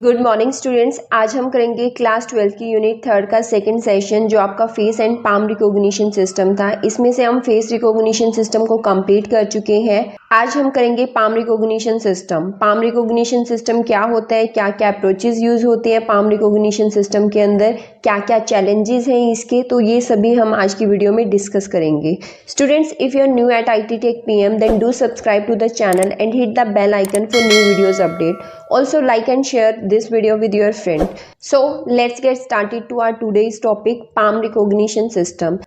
Good morning students. आज हम करेंगे क्लास 12 की यूनिट 3 का सेकंड सेशन जो आपका face and palm recognition system था। इसमें से हम फेस रिकॉग्निशन सिस्टम को कंप्लीट कर चुके हैं। आज हम करेंगे palm recognition system. Palm recognition system क्या होता है, क्या क्या अप्रोचेस यूज होते हैं पाम रिकॉग्निशन सिस्टम के अंदर, क्या क्या चैलेंजेस हैं इसके, तो ये सभी हम आज की वीडियो में डिस्कस करेंगे। Students, if you are new at IT Tech PM then do subscribe to the channel and hit the bell icon for new videos update. Also like and share this video with your friend. So let's get started to our today's topic, palm recognition system.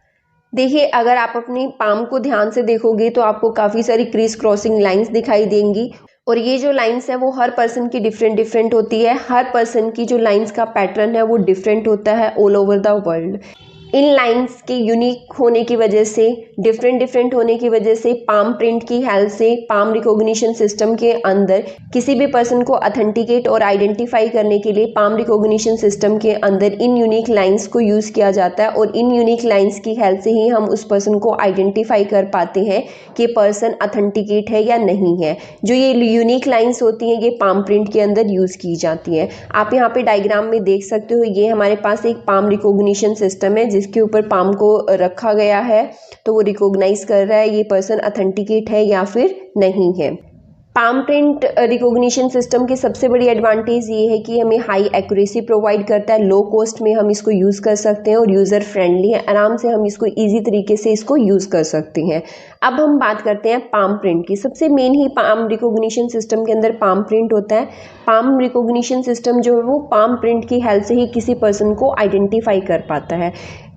देखिए, अगर आप अपनी palm को ध्यान से देखोगे तो आपको काफ़ी सारी क्रीज क्रॉसिंग लाइंस दिखाई देंगी और ये जो लाइंस है वो हर पर्सन की डिफरेंट होती है। हर पर्सन की जो लाइंस का पैटर्न है वो डिफरेंट होता है all over the world. In lines के यूनिक होने की वजह से, डिफरेंट होने की वजह से पाम प्रिंट की हेल्प से पाम रिकॉग्निशन सिस्टम के अंदर किसी भी पर्सन को अथेंटिकेट और आइडेंटिफाई करने के लिए पाम रिकॉग्निशन सिस्टम के अंदर इन यूनिक लाइंस को यूज़ किया जाता है और इन यूनिक लाइंस की हेल्प से ही हम उस पर्सन को आइडेंटिफाई कर पाते हैं कि पर्सन अथेंटिकेट है या नहीं है। जो ये यूनिक लाइंस होती हैं ये पाम प्रिंट के अंदर यूज़ की जाती हैं। आप यहाँ पे डायग्राम में देख सकते हो, ये हमारे पास एक पाम रिकॉग्निशन सिस्टम है जिसके ऊपर पाम को रखा गया है, तो वो रिकॉग्नाइज कर रहा है ये पर्सन अथेंटिकेट है या फिर नहीं है। पाम प्रिंट रिकॉग्निशन सिस्टम की सबसे बड़ी एडवांटेज ये है कि हमें हाई एक्यूरेसी प्रोवाइड करता है, लो कॉस्ट में हम इसको यूज़ कर सकते हैं और यूज़र फ्रेंडली है, आराम से हम इसको इजी तरीके से इसको यूज़ कर सकते हैं। अब हम बात करते हैं पाम प्रिंट की। सबसे मेन ही पाम रिकॉग्निशन सिस्टम के अंदर पाम प्रिंट होता है। पाम रिकॉग्निशन सिस्टम जो है वो पाम प्रिंट की हेल्प से ही किसी पर्सन को आइडेंटिफाई कर पाता है।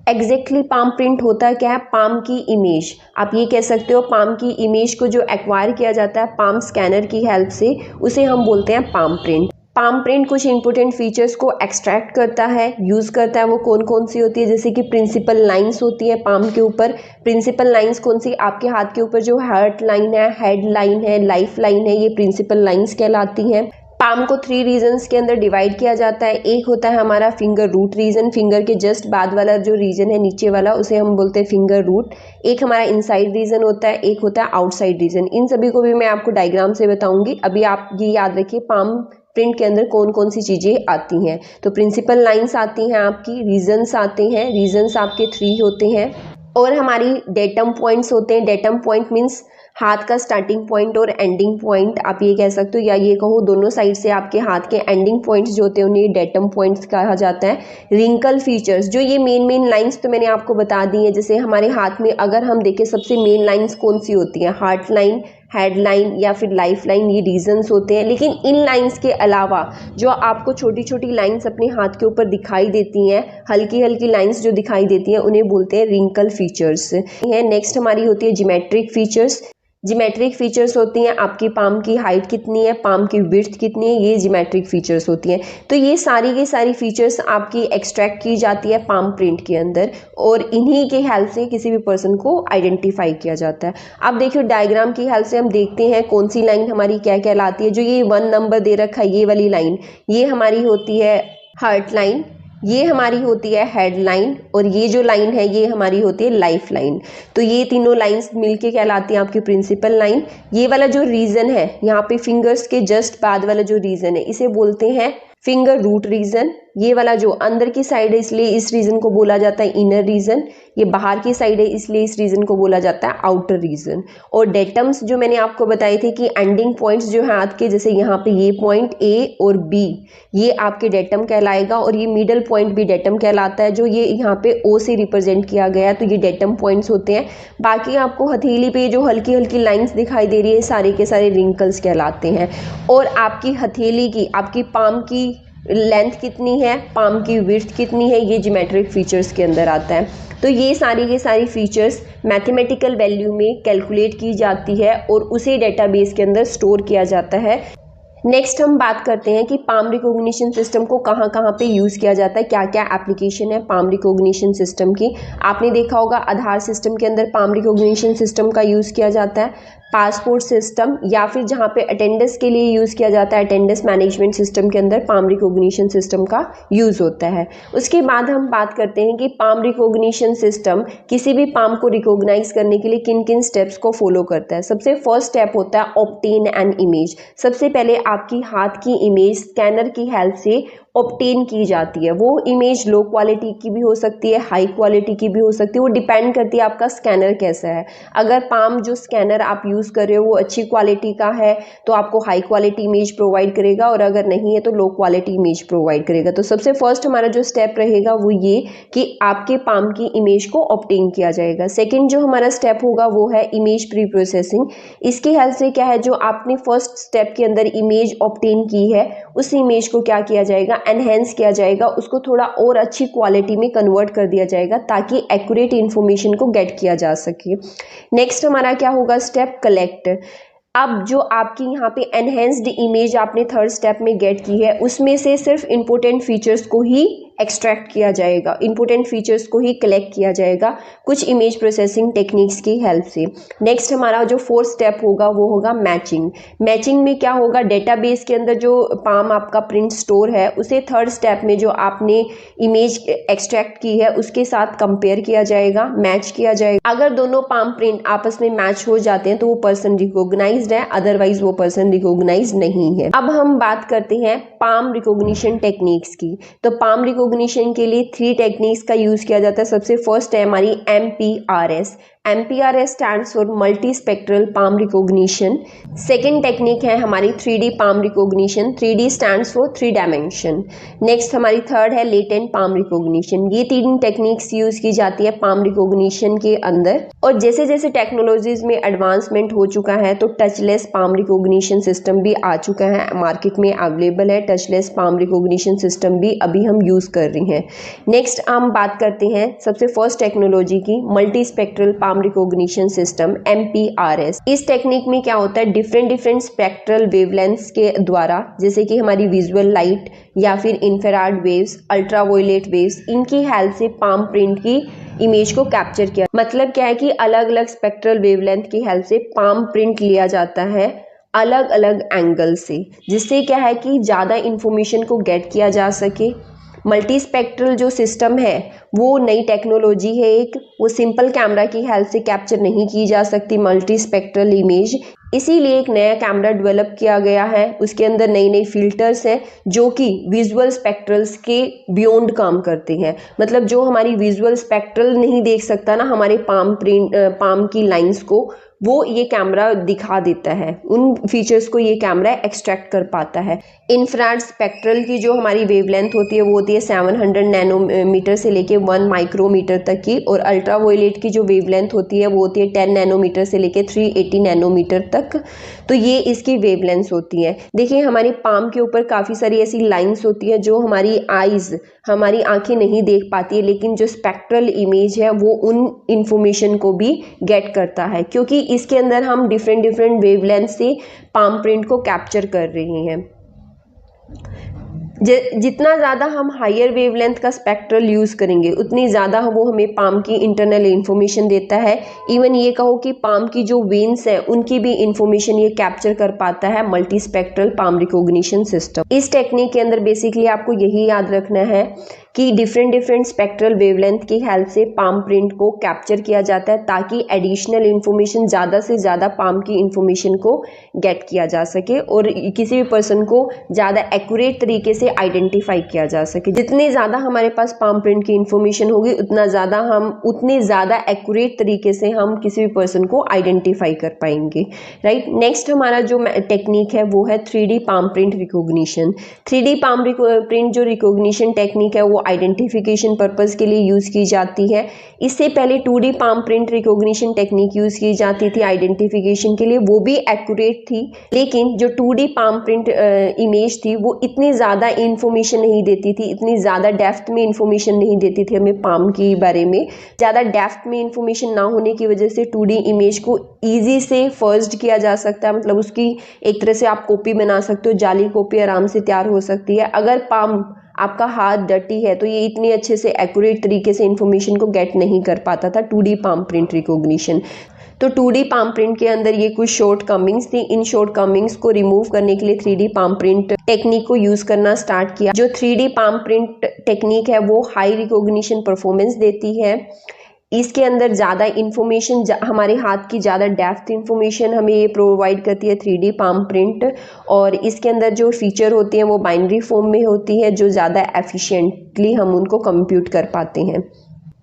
एग्जैक्टली पाम प्रिंट होता क्या है? पाम की इमेज, आप ये कह सकते हो पाम की इमेज को जो एक्वायर किया जाता है पाम स्कैनर की हेल्प से, उसे हम बोलते हैं पाम प्रिंट। पाम प्रिंट कुछ इंपॉर्टेंट फीचर्स को एक्सट्रैक्ट करता है, यूज़ करता है। वो कौन कौन सी होती है? जैसे कि प्रिंसिपल लाइंस होती है पाम के ऊपर। प्रिंसिपल लाइंस कौन सी? आपके हाथ के ऊपर जो हार्ट लाइन है, हेड लाइन है, लाइफ लाइन है, ये प्रिंसिपल लाइंस कहलाती हैं। पाम को 3 रीजन्स के अंदर डिवाइड किया जाता है। एक होता है हमारा फिंगर रूट रीजन, फिंगर के जस्ट बाद वाला जो रीजन है नीचे वाला उसे हम बोलते हैं फिंगर रूट। एक हमारा इनसाइड रीजन होता है, एक होता है आउटसाइड रीजन। इन सभी को भी मैं आपको डायग्राम से बताऊंगी। अभी आप ये याद रखिए पाम प्रिंट के अंदर कौन कौन सी चीज़ें आती हैं। तो प्रिंसिपल लाइंस आती हैं आपकी, रीजन्स आते हैं, रीजन्स आपके 3 होते हैं और हमारी डेटम पॉइंट्स होते हैं। डेटम पॉइंट मीन्स हाथ का स्टार्टिंग पॉइंट और एंडिंग पॉइंट, आप ये कह सकते हो, या ये कहो दोनों साइड से आपके हाथ के एंडिंग पॉइंट्स जो होते हैं उन्हें डेटम पॉइंट्स कहा जाता है। रिंकल फीचर्स, जो ये मेन लाइंस तो मैंने आपको बता दी हैं। जैसे हमारे हाथ में अगर हम देखें सबसे मेन लाइंस कौन सी होती हैं? हार्ट लाइन, हेड लाइन या फिर लाइफ लाइन, ये रीजन्स होते हैं। लेकिन इन लाइंस के अलावा जो आपको छोटी छोटी लाइंस अपने हाथ के ऊपर दिखाई देती हैं, हल्की हल्की लाइंस जो दिखाई देती हैं, उन्हें बोलते हैं रिंकल फीचर्स। नेक्स्ट हमारी होती है जिमेट्रिक फीचर्स। जिमेट्रिक फीचर्स होती हैं आपकी पाम की हाइट कितनी है, पाम की विड्थ कितनी है, ये जिमेट्रिक फीचर्स होती हैं। तो ये सारी की सारी फीचर्स आपकी एक्सट्रैक्ट की जाती है पाम प्रिंट के अंदर और इन्हीं के हेल्प से किसी भी पर्सन को आइडेंटिफाई किया जाता है। अब देखिए डायग्राम की हेल्प से हम देखते हैं कौन सी लाइन हमारी क्या कहलाती है। जो ये 1 नंबर दे रखा है, ये वाली लाइन, ये हमारी होती है हार्ट लाइन, ये हमारी होती है हेड लाइन और ये जो लाइन है ये हमारी होती है लाइफ लाइन। तो ये तीनों लाइंस मिलके कहलाती हैं आपकी प्रिंसिपल लाइन। ये वाला जो रीजन है यहाँ पे फिंगर्स के जस्ट बाद वाला जो रीजन है इसे बोलते हैं फिंगर रूट रीजन। ये वाला जो अंदर की साइड है इसलिए इस रीजन को बोला जाता है इनर रीजन। ये बाहर की साइड है इसलिए इस रीजन को बोला जाता है आउटर रीजन। और डेटम्स जो मैंने आपको बताए थे कि एंडिंग पॉइंट्स जो है हाथ के, जैसे यहाँ पे ये पॉइंट ए और बी, ये आपके डेटम कहलाएगा और ये मिडल पॉइंट भी डेटम कहलाता है। जो ये यहाँ पे ओ से रिप्रेजेंट किया गया है तो ये डेटम पॉइंट्स होते हैं। बाकी आपको हथेली पे जो हल्की हल्की लाइन्स दिखाई दे रही है सारे के सारे रिंकल्स कहलाते हैं। और आपकी हथेली की, आपकी पाम की लेंथ कितनी है, पाम की विड्थ कितनी है, ये ज्योमेट्रिक फीचर्स के अंदर आता है। तो ये सारी के सारी फीचर्स मैथमेटिकल वैल्यू में कैलकुलेट की जाती है और उसे डेटाबेस के अंदर स्टोर किया जाता है। नेक्स्ट हम बात करते हैं कि पाम रिकॉग्निशन सिस्टम को कहाँ कहाँ पे यूज़ किया जाता है, क्या क्या एप्लीकेशन है पाम रिकॉग्निशन सिस्टम की। आपने देखा होगा आधार सिस्टम के अंदर पाम रिकॉग्निशन सिस्टम का यूज़ किया जाता है। पासपोर्ट सिस्टम, या फिर जहाँ पे अटेंडेंस के लिए यूज़ किया जाता है, अटेंडेंस मैनेजमेंट सिस्टम के अंदर पाम रिकॉग्निशन सिस्टम का यूज़ होता है। उसके बाद हम बात करते हैं कि पाम रिकॉग्निशन सिस्टम किसी भी पाम को रिकॉग्नाइज करने के लिए किन किन स्टेप्स को फॉलो करता है। सबसे फर्स्ट स्टेप होता है ऑब्टेन एन इमेज। सबसे पहले आपकी हाथ की इमेज स्कैनर की हेल्प से ऑब्टेन की जाती है। वो इमेज लो क्वालिटी की भी हो सकती है, हाई क्वालिटी की भी हो सकती है, वो डिपेंड करती है आपका स्कैनर कैसा है। अगर पाम जो स्कैनर आप यूज़ कर रहे हो वो अच्छी क्वालिटी का है तो आपको हाई क्वालिटी इमेज प्रोवाइड करेगा, और अगर नहीं है तो लो क्वालिटी इमेज प्रोवाइड करेगा। तो सबसे फर्स्ट हमारा जो स्टेप रहेगा वो ये कि आपके पाम की इमेज को ऑब्टेन किया जाएगा। सेकेंड जो हमारा स्टेप होगा वो है इमेज प्री प्रोसेसिंग। इसकी हेल्प से क्या है, जो आपने फर्स्ट स्टेप के अंदर इमेज ऑब्टेन की है उस इमेज को क्या किया जाएगा, एनहेंस किया जाएगा, उसको थोड़ा और अच्छी क्वालिटी में कन्वर्ट कर दिया जाएगा ताकि एक्यूरेट इन्फॉर्मेशन को गेट किया जा सके। नेक्स्ट हमारा क्या होगा स्टेप कलेक्ट। अब जो आपकी यहाँ पे एनहेंस्ड इमेज आपने थर्ड स्टेप में गेट की है उसमें से सिर्फ इंपॉर्टेंट फीचर्स को ही एक्सट्रैक्ट किया जाएगा, इंपॉर्टेंट फीचर्स को ही कलेक्ट किया जाएगा कुछ इमेज प्रोसेसिंग टेक्निक्स की हेल्प से। नेक्स्ट हमारा जो फोर्थ स्टेप होगा वो होगा मैचिंग। मैचिंग में क्या होगा, डेटाबेस के अंदर जो पाम आपका प्रिंट स्टोर है उसे थर्ड स्टेप में जो आपने इमेज एक्सट्रैक्ट की है उसके साथ कंपेयर किया जाएगा, मैच किया जाएगा। अगर दोनों पाम प्रिंट आपस में मैच हो जाते हैं तो वो पर्सन रिकॉग्नाइज्ड है, अदरवाइज वो पर्सन रिकॉग्नाइज नहीं है। अब हम बात करते हैं पाम रिकॉग्निशन टेक्निक्स की। तो पाम रिकॉग्निशन के लिए 3 टेक्निक्स का यूज किया जाता है। सबसे फर्स्ट है हमारी MPRS। MPRS stands for multi spectral palm recognition. Second technique है हमारी 3D palm recognition. 3D stands for 3 dimension. Next हमारी थर्ड है लेटेंट पाम रिकॉग्निशन। ये 3 टेक्निक्स यूज की जाती है पाम रिकॉग्निशन के अंदर। और जैसे जैसे टेक्नोलॉजीज में एडवांसमेंट हो चुका है तो टचलेस पाम रिकॉग्निशन सिस्टम भी आ चुका है, मार्केट में अवेलेबल है। टचलेस पाम रिकॉग्निशन सिस्टम भी अभी हम यूज कर रहे हैं। नेक्स्ट हम बात करते हैं सबसे फर्स्ट टेक्नोलॉजी की, multi spectral palm recognition system MPRS। इस टेक्निक में क्या होता है, डिफरेंट स्पेक्ट्रल वेवलेंथ्स के द्वारा, जैसे कि हमारी विजुअल लाइट या फिर इंफ्रारेड वेव्स, अल्ट्रावायलेट वेव्स, इनकी हेल्प से पाम प्रिंट की इमेज को कैप्चर किया। मतलब क्या है कि अलग अलग स्पेक्ट्रल वेवलेंथ की हेल्प से पाम प्रिंट लिया जाता है अलग अलग एंगल से, जिससे क्या है कि ज़्यादा इंफॉर्मेशन को गेट किया जा सके। मल्टी स्पेक्ट्रल जो सिस्टम है वो नई टेक्नोलॉजी है एक, वो सिंपल कैमरा की हेल्प से कैप्चर नहीं की जा सकती मल्टी स्पेक्ट्रल इमेज। इसीलिए एक नया कैमरा डेवलप किया गया है, उसके अंदर नई नई फिल्टर्स हैं जो कि विजुअल स्पेक्ट्रल्स के बियॉन्ड काम करते हैं। मतलब जो हमारी विजुअल स्पेक्ट्रल नहीं देख सकता ना हमारे पाम की लाइंस को, वो ये कैमरा दिखा देता है, उन फीचर्स को ये कैमरा एक्सट्रैक्ट कर पाता है। इंफ्रारेड स्पेक्ट्रल की जो हमारी वेवलेंथ होती है वो होती है 700 नैनोमीटर से लेके 1 माइक्रोमीटर तक की, और अल्ट्रावायलेट की जो वेवलेंथ होती है वो होती है 10 नैनोमीटर से लेके 380 नैनोमीटर तक। तो ये इसकी वेवलेंथ होती है। देखिए हमारी पाम के ऊपर काफ़ी सारी ऐसी लाइंस होती है जो हमारी आईज, हमारी आंखें नहीं देख पाती है, लेकिन जो स्पेक्ट्रल इमेज है वो उन इंफॉर्मेशन को भी गेट करता है, क्योंकि इसके अंदर हम डिफरेंट वेवलेंथ से पाम प्रिंट को कैप्चर कर रहे हैं। जितना ज़्यादा हम हायर वेवलेंथ का स्पेक्ट्रल यूज़ करेंगे उतनी ज़्यादा वो हमें पाम की इंटरनल इन्फॉर्मेशन देता है। इवन ये कहो कि पाम की जो वेन्स हैं उनकी भी इंफॉर्मेशन ये कैप्चर कर पाता है multi spectral palm recognition system. इस टेक्निक के अंदर बेसिकली आपको यही याद रखना है कि डिफरेंट स्पेक्ट्रल वेवलेंथ की हेल्प से पाम प्रिंट को कैप्चर किया जाता है ताकि एडिशनल इन्फॉर्मेशन, ज़्यादा से ज़्यादा पाम की इन्फॉर्मेशन को गेट किया जा सके और किसी भी पर्सन को ज़्यादा एक्यूरेट तरीके से आइडेंटिफाई किया जा सके। जितने ज़्यादा हमारे पास पाम प्रिंट की इन्फॉर्मेशन होगी उतने ज़्यादा एक्यूरेट तरीके से हम किसी भी पर्सन को आइडेंटिफाई कर पाएंगे, राइट। नेक्स्ट हमारा जो टेक्निक है वो है 3D palm print recognition. 3D palm print जो रिकॉग्निशन टेक्निक है वो आइडेंटिफिकेशन पर्पस के लिए यूज़ की जाती है। इससे पहले 2D palm print recognition technique use की जाती थी आइडेंटिफिकेशन के लिए, वो भी एक्यूरेट थी, लेकिन जो 2D पाम प्रिंट इमेज थी वो इतनी ज़्यादा इंफॉर्मेशन नहीं देती थी, इतनी ज़्यादा डेप्थ में इंफॉर्मेशन नहीं देती थी हमें पाम के बारे में। ज़्यादा डेप्थ में इंफॉर्मेशन ना होने की वजह से 2D इमेज को ईजी से फर्स्ट किया जा सकता है, मतलब उसकी एक तरह से आप कॉपी बना सकते हो, जाली कॉपी आराम से तैयार हो सकती है। अगर पाम आपका हाथ डर्टी है तो ये इतनी अच्छे से एक्यूरेट तरीके से इन्फॉर्मेशन को गेट नहीं कर पाता था 2D पाम प्रिंट रिकॉग्निशन। तो 2D पाम प्रिंट के अंदर ये कुछ शॉर्ट कमिंग्स थी। इन शॉर्ट कमिंग्स को रिमूव करने के लिए 3D पाम प्रिंट टेक्निक को यूज करना स्टार्ट किया। जो 3D पाम प्रिंट टेक्निक है वो हाई रिकॉग्निशन परफॉर्मेंस देती है। इसके अंदर ज़्यादा इन्फॉर्मेशन, हमारे हाथ की ज़्यादा डेप्थ इन्फॉर्मेशन हमें ये प्रोवाइड करती है 3D पाम प्रिंट। और इसके अंदर जो फीचर होती हैं वो बाइनरी फॉर्म में होती है, जो ज़्यादा एफिशिएंटली हम उनको कंप्यूट कर पाते हैं।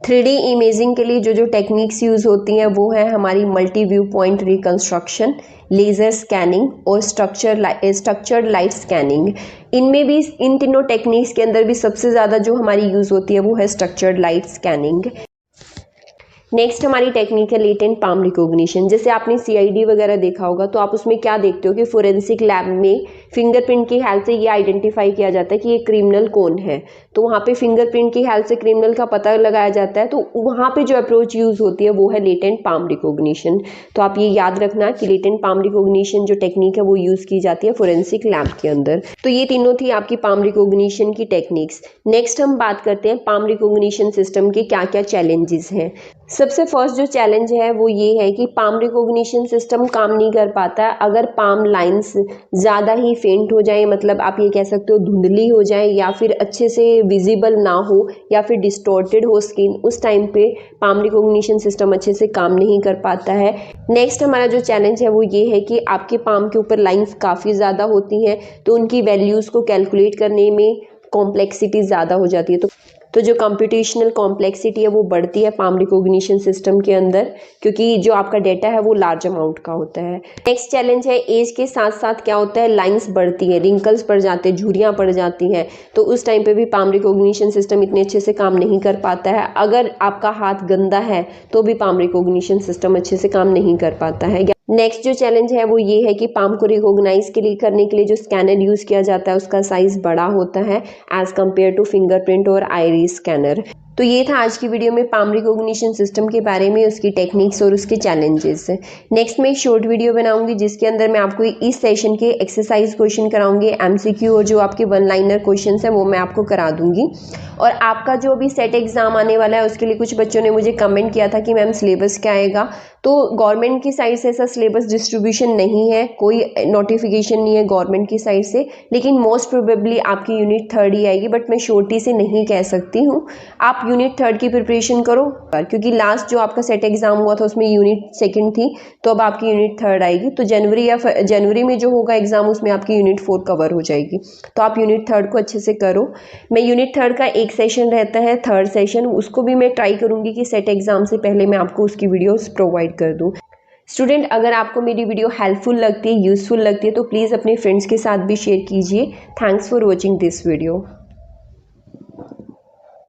3D इमेजिंग के लिए जो टेक्निक्स यूज़ होती हैं वो है हमारी multi view point reconstruction, laser scanning और स्ट्रक्चर्ड लाइट स्कैनिंग। इनमें भी, इन तीनों टेक्निक्स के अंदर भी सबसे ज़्यादा जो हमारी यूज़ होती है वो है स्ट्रक्चर्ड लाइट स्कैनिंग। नेक्स्ट हमारी टेक्निक है लेटेंट पाम रिकॉग्निशन। जैसे आपने CID वगैरह देखा होगा तो आप उसमें क्या देखते हो कि फोरेंसिक लैब में फिंगरप्रिंट की हेल्प से ये आइडेंटिफाई किया जाता है कि ये क्रिमिनल कौन है। तो वहाँ पे फिंगरप्रिंट की हेल्प से क्रिमिनल का पता लगाया जाता है। तो वहाँ पे जो अप्रोच यूज़ होती है वो है लेटेंट पाम रिकॉग्निशन। तो आप ये याद रखना कि लेटेंट पाम रिकॉग्निशन जो टेक्निक है वो यूज़ की जाती है फोरेंसिक लैब के अंदर। तो ये तीनों थी आपकी पाम रिकॉग्निशन की टेक्निक्स। नेक्स्ट हम बात करते हैं पाम रिकॉग्निशन सिस्टम के क्या क्या चैलेंजेस हैं। सबसे फर्स्ट जो चैलेंज है वो ये है कि पाम रिकॉग्निशन सिस्टम काम नहीं कर पाता अगर पाम लाइंस ज़्यादा ही फेंट हो जाए, मतलब आप ये कह सकते हो धुंधली हो जाए, या फिर अच्छे से विजिबल ना हो, या फिर डिस्टॉर्टेड हो स्किन। उस टाइम पे पाम रिकॉग्निशन सिस्टम अच्छे से काम नहीं कर पाता है। नेक्स्ट हमारा जो चैलेंज है वो ये है कि आपके पाम के ऊपर लाइंस काफ़ी ज़्यादा होती हैं तो उनकी वैल्यूज़ को कैलकुलेट करने में कॉम्प्लेक्सिटी ज़्यादा हो जाती है। तो जो कंप्यूटेशनल कॉम्प्लेक्सिटी है वो बढ़ती है पाम रिकॉग्निशन सिस्टम के अंदर, क्योंकि जो आपका डेटा है वो लार्ज अमाउंट का होता है। नेक्स्ट चैलेंज है एज के साथ साथ क्या होता है, लाइंस बढ़ती है, रिंकल्स पड़ जाते हैं, झुर्रियाँ पड़ जाती हैं। तो उस टाइम पे भी पाम रिकॉग्निशन सिस्टम इतने अच्छे से काम नहीं कर पाता है। अगर आपका हाथ गंदा है तो भी पाम रिकॉग्निशन सिस्टम अच्छे से काम नहीं कर पाता है। नेक्स्ट जो चैलेंज है वो ये है कि पाम को रिकॉग्नाइज करने के लिए जो स्कैनर यूज़ किया जाता है उसका साइज़ बड़ा होता है एज़ कम्पेयर टू फिंगरप्रिंट और आइरिस स्कैनर। तो ये था आज की वीडियो में पाम रिकॉग्निशन सिस्टम के बारे में, उसकी टेक्निक्स और उसके चैलेंजेस। नेक्स्ट मैं एक शॉर्ट वीडियो बनाऊंगी जिसके अंदर मैं आपको इस सेशन के एक्सरसाइज क्वेश्चन कराऊंगी, MCQ, और जो आपके 1 लाइनर क्वेश्चन हैं वो मैं आपको करा दूंगी। और आपका जो अभी सेट एग्ज़ाम आने वाला है उसके लिए कुछ बच्चों ने मुझे कमेंट किया था कि मैम सिलेबस क्या आएगा। तो गवर्नमेंट की साइड से ऐसा सिलेबस डिस्ट्रीब्यूशन नहीं है, कोई नोटिफिकेशन नहीं है गवर्नमेंट की साइड से, लेकिन मोस्ट प्रोबेबली आपकी यूनिट 3 ही आएगी, बट मैं श्योरिटी से नहीं कह सकती हूँ। आप यूनिट 3 की प्रिपरेशन करो, क्योंकि लास्ट जो आपका सेट एग्जाम हुआ था उसमें यूनिट 2 थी, तो अब आपकी यूनिट 3 आएगी। तो जनवरी में जो होगा एग्जाम उसमें आपकी यूनिट 4 कवर हो जाएगी। तो आप यूनिट 3 को अच्छे से करो। मैं यूनिट 3 का एक सेशन रहता है, 3rd सेशन, उसको भी मैं ट्राई करूंगी कि सेट एग्जाम से पहले मैं आपको उसकी वीडियोस प्रोवाइड कर दूं। स्टूडेंट, अगर आपको मेरी वीडियो हेल्पफुल लगती है, यूजफुल लगती है, तो प्लीज़ अपने फ्रेंड्स के साथ भी शेयर कीजिए। Thanks for watching this video.